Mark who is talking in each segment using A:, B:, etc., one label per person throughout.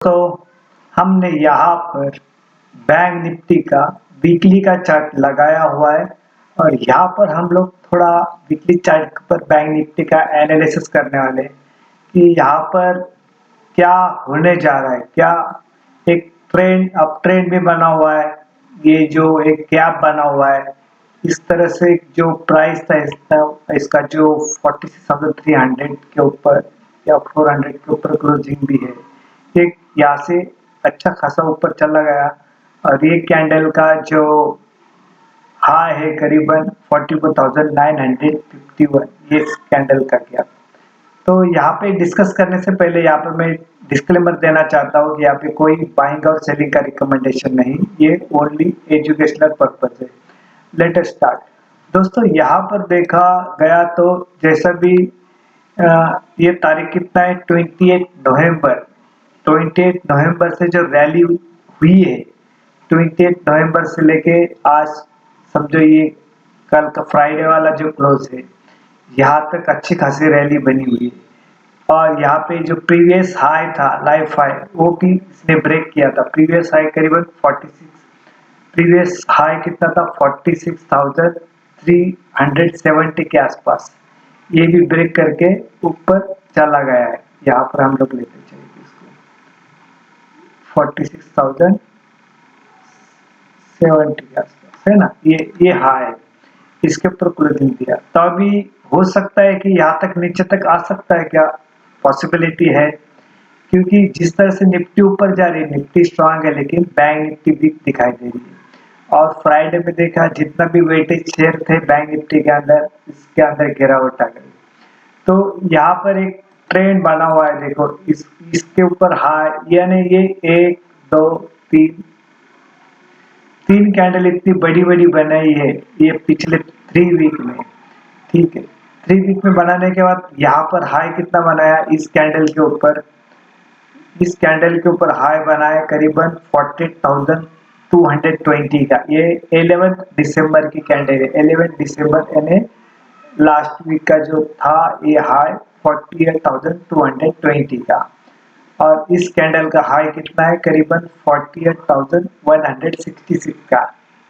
A: तो हमने यहाँ पर बैंक निफ्टी का वीकली का चार्ट लगाया हुआ है और यहाँ पर हम लोग थोड़ा वीकली चार्ट पर बैंक निफ्टी का एनालिसिस करने वाले हैं कि यहाँ पर क्या होने जा रहा है। क्या एक ट्रेंड अप ट्रेंड भी बना हुआ है, ये जो एक गैप बना हुआ है, इस तरह से जो प्राइस था इसका जो 46,300 के ऊपर या 400 के ऊपर क्लोजिंग भी है, एक यहाँ से अच्छा खासा ऊपर चला गया और ये कैंडल का जो हाई है करीबन 44,951, ये कैंडल का गैप। तो यहाँ पे डिस्कस करने से पहले यहाँ पे मैं डिस्क्लेमर देना चाहता हूँ कि यहाँ पे कोई बाइंग और सेलिंग का रिकमेंडेशन नहीं, ये ओनली एजुकेशनल पर्पज है। Let us start. दोस्तों यहाँ पर देखा गया तो जैसा भी ये तारीख कितना है 28 नवंबर 28 नवंबर से जो रैली हुई है 28 नवंबर से लेके आज समझो ये कल का फ्राइडे वाला जो क्लोज है यहाँ तक अच्छी खासी रैली बनी हुई है और यहाँ पे जो प्रीवियस हाई था लाइफ हाई वो भी इसने ब्रेक किया था। प्रीवियस हाई करीबन 46, प्रीवियस हाई कितना था 46,370 के आसपास, ये भी ब्रेक करके ऊपर चला गया है। यहाँ पर हम लोग लेते चलेंगे इसको 46,070 के आसपास है ना, ये हाई है, इसके ऊपर क्लोजिंग दिया तो अभी हो सकता है कि यहाँ तक नीचे तक आ सकता है, क्या पॉसिबिलिटी है, क्योंकि जिस तरह से निफ्टी ऊपर जा रही है निफ्टी स्ट्रांग है लेकिन बैंक निफ्टी वीक दिखाई दे रही है। और फ्राइडे में देखा जितना भी वेटेज शेयर थे बैंक निफ्टी के अंदर इसके अंदर गिरावट आ गई। तो यहाँ पर एक ट्रेंड बना हुआ है, देखो इसके ऊपर हाई यानी ये 1 2 3 कैंडल इतनी बड़ी बड़ी बनाई है ये पिछले 3 वीक में, ठीक है। 3 वीक में बनाने के बाद यहाँ पर हाई कितना बनाया इस कैंडल के ऊपर, इस कैंडल के ऊपर हाई बनाया करीबन 48,220 का। ये 11 दिसंबर की कैंडल है, 11 दिसंबर यानी लास्ट वीक का जो था ये हाई 48,220 का और इस कैंडल का हाई कितना है करीबन 48,166 का,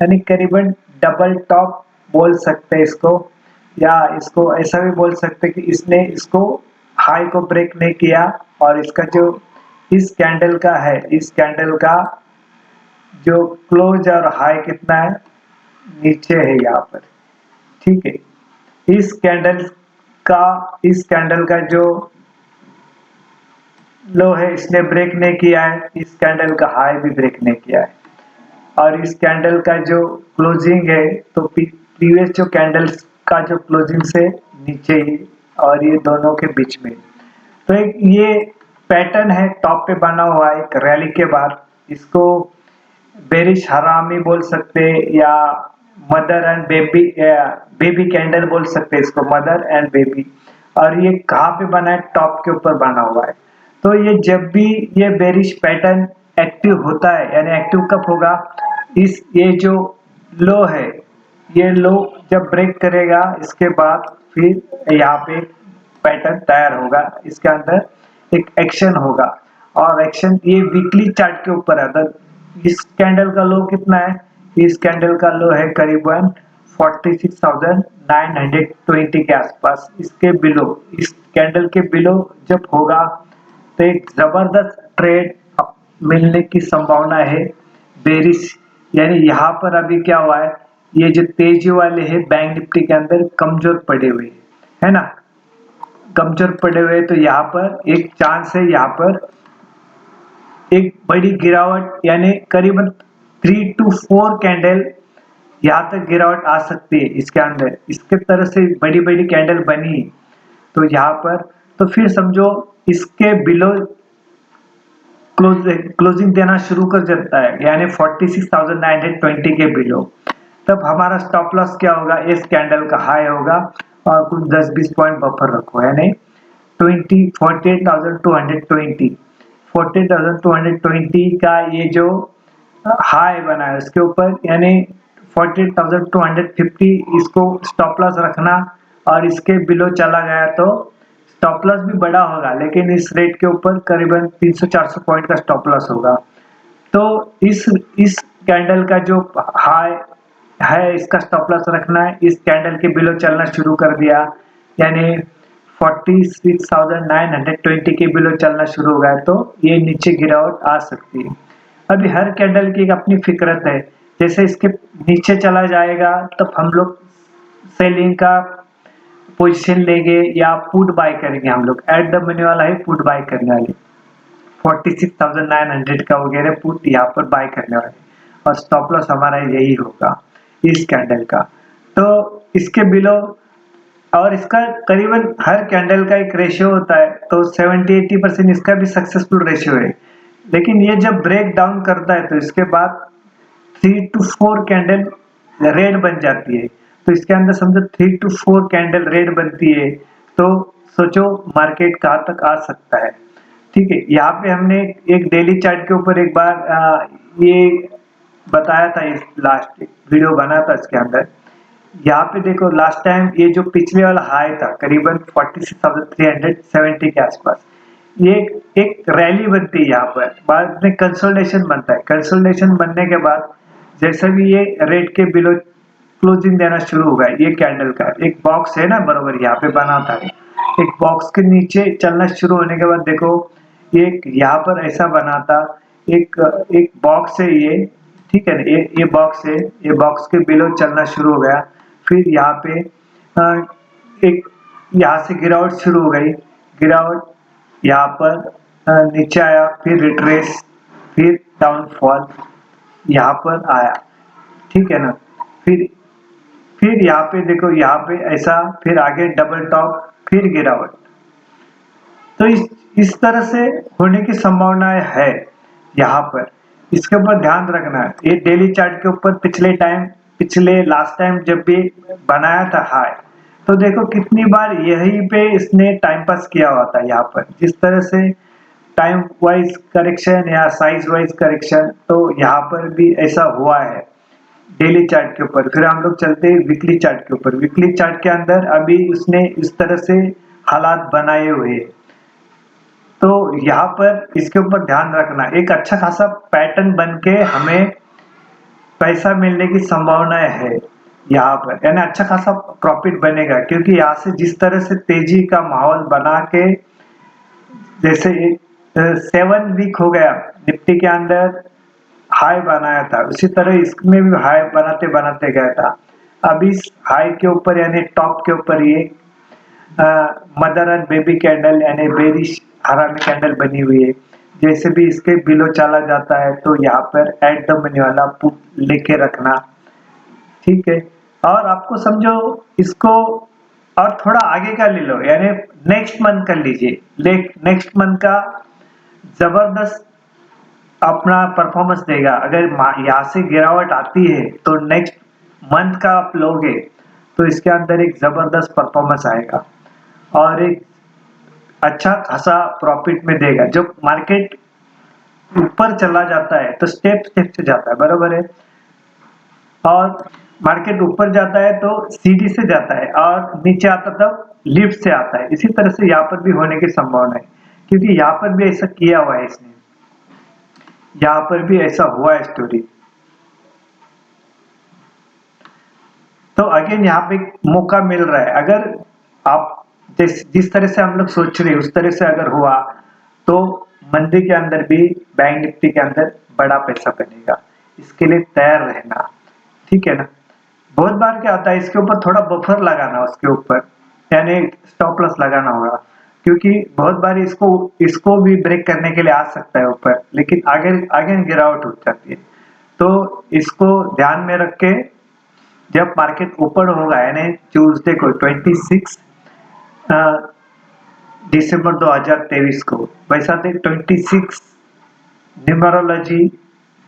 A: यानी करीबन डबल टॉप बोल सकते हैं इसको, या इसको ऐसा भी बोल सकते हैं कि इसने इसको हाई को ब्रेक नहीं किया और इसका जो इस कैंडल का है, इस कैंडल का जो क्लोज और हाई कितना है नीचे है यहाँ पर, ठीक है। इस कैंडल का जो लो है इसने ब्रेक नहीं किया है, इस कैंडल का हाई भी ब्रेक नहीं किया है और इस कैंडल का जो क्लोजिंग है तो प्रीवियस जो कैंडल्स का जो क्लोजिंग से नीचे ही और ये दोनों के बीच में, तो एक ये पैटर्न है टॉप पे बना हुआ है एक रैली के बाद, इसको बेरिश हरामी बोल सकते या mother and baby baby candle बोल सकते हैं इसको, मदर एंड बेबी। और ये कहाँ पे बना है टॉप के ऊपर बना हुआ है। तो ये जब भी ये बेरिश पैटर्न एक्टिव होता है यानी एक्टिव कब होगा, ये जो लो है ये लो जब ब्रेक करेगा इसके बाद फिर यहाँ पे पैटर्न तैयार होगा, इसके अंदर एक एक्शन होगा और एक्शन ये वीकली चार्ट के ऊपर है। तो इस कैंडल का लो कितना है, इस कैंडल का लो है करीबन 46,920 के आसपास, इसके बिलो, इस कैंडल के बिलो जब होगा तो एक जबरदस्त ट्रेड मिलने की संभावना है बेरिश। यानी यहाँ पर अभी क्या हुआ है, ये जो तेजी वाले है बैंक निफ्टी के अंदर कमजोर पड़े हुए है ना, कमजोर पड़े हुए, तो यहाँ पर एक चांस है यहाँ पर एक बड़ी गिरावट यानी करीबन 3 to 4 कैंडल यहाँ तक गिरावट आ सकती है इसके अंदर, इसके तरह से बड़ी बड़ी कैंडल बनी तो यहाँ पर तो फिर समझो इसके बिलो क्लोजिंग देना शुरू कर देता है यानी 46,920 के बिलो, तब हमारा स्टॉप लॉस क्या होगा, इस कैंडल का हाई होगा और कुछ 10-20 पॉइंट बफर रखो यानी 48,220 का ये जो हाई बना है उसके ऊपर यानी 48,250 इसको स्टॉप लॉस रखना और इसके बिलो चला गया तो स्टॉप लॉस भी बड़ा होगा, लेकिन इस रेट के ऊपर करीबन 300-400 पॉइंट का स्टॉप लॉस होगा। तो इस कैंडल का जो हाई है, इसका स्टॉप लॉस रखना है। इस कैंडल के बिलो चलना शुरू कर दिया, यानी 46,920 के बिलो चलना शुरू हो गया, तो ये नीचे गिरावट आ सकती है। अभी हर कैंडल की एक अपनी फिक्रत है। जैसे इसके नीचे चला जाएगा तब हम लोग सेलिंग का पोजीशन लेंगे या पुट बाय करेंगे। हम लोग एट द मनी वाला ही पुट बाय करने वाले, 46,900 का वगैरह पुट यहाँ पर बाय करने वाले, और स्टॉप लॉस हमारा यही होगा इस कैंडल का। तो इसके बिलो, और इसका करीबन हर कैंडल का एक रेशियो होता है, तो 70-80% इसका भी सक्सेसफुल रेशियो है। लेकिन ये जब ब्रेक डाउन करता है तो इसके बाद 3 to 4 कैंडल रेड बन जाती है। तो इसके अंदर समझो 3 to 4 कैंडल रेड बनती है, तो सोचो मार्केट कहाँ तक आ सकता है। ठीक है, यहाँ पे हमने एक डेली चार्ट के ऊपर एक बार ये बताया था, इस लास्ट वीडियो बना था इसके अंदर। यहाँ पे देखो लास्ट टाइम ये जो पिछले वाला हाई था करीबन 46,370 के आसपास, ये एक रैली बनती है यहाँ पर, बाद में कंसोलिडेशन बनता है। कंसोलिडेशन बनने के बाद जैसे भी ये रेट के बिलो क्लोजिंग देना शुरू होगा, ये कैंडल का एक बॉक्स है ना बराबर यहाँ पे बना था, एक बॉक्स के नीचे चलना शुरू होने के बाद देखो ये यहाँ पर ऐसा बना था, एक एक बॉक्स है ये, ठीक है ना, ये बॉक्स है, ये बॉक्स के बिलो चलना शुरू हो गया। फिर यहाँ पे एक यहाँ से गिरावट शुरू हो गई, गिरावट यहाँ पर नीचे आया, फिर रिट्रेस, फिर डाउनफॉल यहाँ पर आया, ठीक है ना। फिर यहाँ पे देखो, यहाँ पे ऐसा, फिर आगे डबल टॉप, फिर गिरावट। तो इस तरह से होने की संभावनाएं है यहाँ पर, इसके ऊपर ध्यान रखना है। ये डेली चार्ट के ऊपर पिछले लास्ट टाइम जब भी बनाया था हाई, तो देखो कितनी बार यहीं पे इसने टाइम पास किया हुआ था। यहाँ पर जिस तरह से टाइम वाइज करेक्शन या साइज वाइज करेक्शन, तो यहाँ पर भी ऐसा हुआ है डेली चार्ट के ऊपर। फिर हम लोग चलते हैं वीकली चार्ट के ऊपर। वीकली चार्ट के अंदर अभी उसने इस तरह से हालात बनाए हुए, तो यहाँ पर इसके ऊपर ध्यान रखना, एक अच्छा खासा पैटर्न बन के हमें पैसा मिलने की संभावनाएं है यहाँ पर, यानी अच्छा खासा प्रॉफिट बनेगा। क्योंकि यहाँ से जिस तरह से तेजी का माहौल बना के, जैसे 7 वीक हो गया निफ्टी के अंदर हाई बनाया था, उसी तरह इसमें भी हाई बनाते बनाते गया था। अब इस हाई के ऊपर यानी टॉप के ऊपर ये मदर एंड बेबी कैंडल यानी बेरिश हरामी कैंडल बनी हुई है। जैसे भी इसके बिलो चला जाता है तो यहाँ पर एट द मनी वाला पुट लेके रखना, ठीक है। और आपको समझो इसको और थोड़ा आगे का ले लो, यानी नेक्स्ट मंथ कर लीजिए। नेक्स्ट मंथ का जबरदस्त अपना परफॉर्मेंस देगा। अगर यहाँ से गिरावट आती है तो नेक्स्ट मंथ का आप लोगे तो इसके अंदर एक जबरदस्त परफॉर्मेंस आएगा और एक अच्छा खासा प्रॉफिट में देगा। जब मार्केट ऊपर चला जाता है तो स्टेप स्टेप से जाता है, बराबर है, और मार्केट ऊपर जाता है तो सीढ़ी से जाता है और नीचे आता तब लिफ्ट से आता है। इसी तरह से यहाँ पर भी होने की संभावना है, क्योंकि यहाँ पर भी ऐसा किया हुआ है इसने, यहाँ पर भी ऐसा हुआ है स्टोरी। तो अगेन यहाँ पे मौका मिल रहा है। अगर आप जिस तरह से हम लोग सोच रहे हैं उस तरह से अगर हुआ तो मंदी के अंदर भी बैंक निफ्टी के अंदर बड़ा पैसा बनेगा। इसके लिए तैयार रहना, ठीक है ना। बहुत बार क्या होता है, इसके ऊपर थोड़ा बफर लगाना, उसके ऊपर यानी स्टॉप लॉस लगाना होगा, क्योंकि बहुत बार इसको भी ब्रेक करने के लिए आ सकता है ऊपर, लेकिन आगे गिरावट हो जाती है। तो इसको ध्यान में रख के जब मार्केट ऊपर होगा, यानी ट्यूसडे को 26 दिसंबर 2023 को, वैसा 26 न्यूमरोलॉजी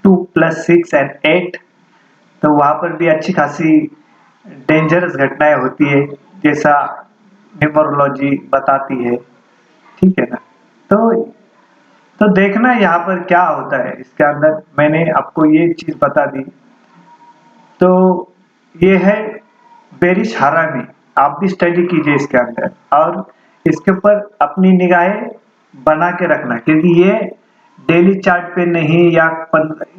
A: 2 + 6 और 8, तो वहां पर भी अच्छी खासी डेंजरस घटनाएं होती है जैसा न्यूमरोलॉजी बताती है, ठीक है ना। तो देखना यहाँ पर क्या होता है। इसके अंदर मैंने आपको ये चीज बता दी। तो ये है बेरिश हरामी, आप भी स्टडी कीजिए इसके अंदर। और इसके ऊपर अपनी निगाहें बना के रखना, क्योंकि ये डेली चार्ट पे नहीं या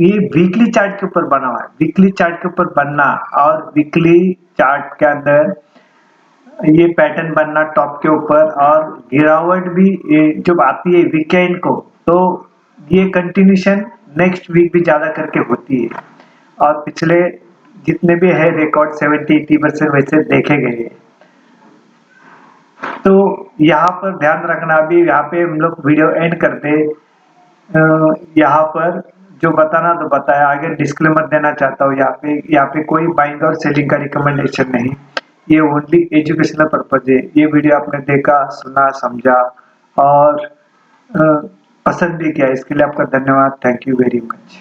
A: ये वीकली चार्ट के ऊपर बना हुआ है। वीकली चार्ट के ऊपर बनना और वीकली चार्ट के अंदर ये पैटर्न बनना टॉप के ऊपर, और गिरावट भी जब आती है वीकेंड को, तो ये कंटिन्यूशन नेक्स्ट वीक भी ज्यादा करके होती है। और पिछले जितने भी है रिकॉर्ड 70-80% वैसे देखे गए हैं। तो यहाँ पर ध्यान रखना, अभी यहाँ पे हम लोग वीडियो एंड करते। यहाँ पर जो बताना तो बताया, आगे डिस्क्लेमर देना चाहता हूँ यहाँ पे कोई बाइंग और सेलिंग का रिकमेंडेशन नहीं, ये ओनली एजुकेशनल पर्पज है। ये वीडियो आपने देखा, सुना, समझा और पसंद भी किया, इसके लिए आपका धन्यवाद। Thank you very much.